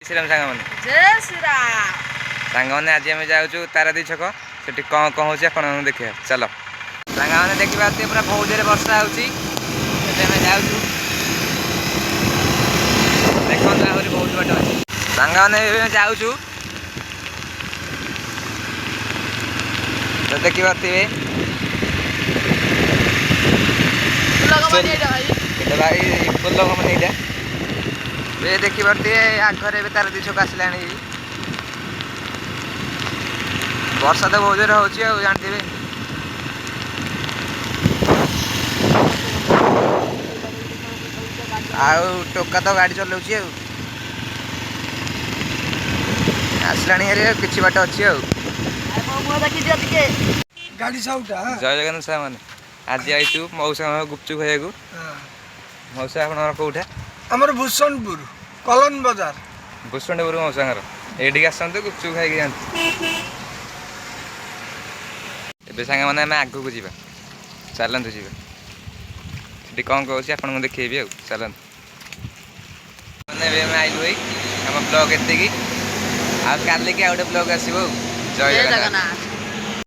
श्रीराम सांग मैंने जय श्री राम सांग मैंने आज आम जाऊँ तारादी छक से कौन कौन हो देखिए चलो सांग मैंने देखा पूरा बहुत जोर वर्षा हो देखो आहरी बहुत बाट अच्छी सांग मैंने जाऊँ तो देखी पारे भाई फुल मैंने ये देखी पारे आगे तार दी छक आसला वर्षा तो बहुत जोर हो जानते टोका तो गाड़ी चलाऊँ आसला कि बाट अच्छी गाड़ी साउटा जय जगन्नाथ साहब मैंने आज आई मौसा गुपचुप खाइबू मौसा आप कौटा आमर भूषणपुर कलन बाजार भूषणपुर मौसा ये आसतु गुपचुप खाई जाते ए सांग मैंने आम आग को जा चलतु जी कौन कौन आपको देखी चलतु मैंने आइलु आम ब्लग एति आ कालिकी आ गोटे ब्लग आसो जय जगन्नाथ।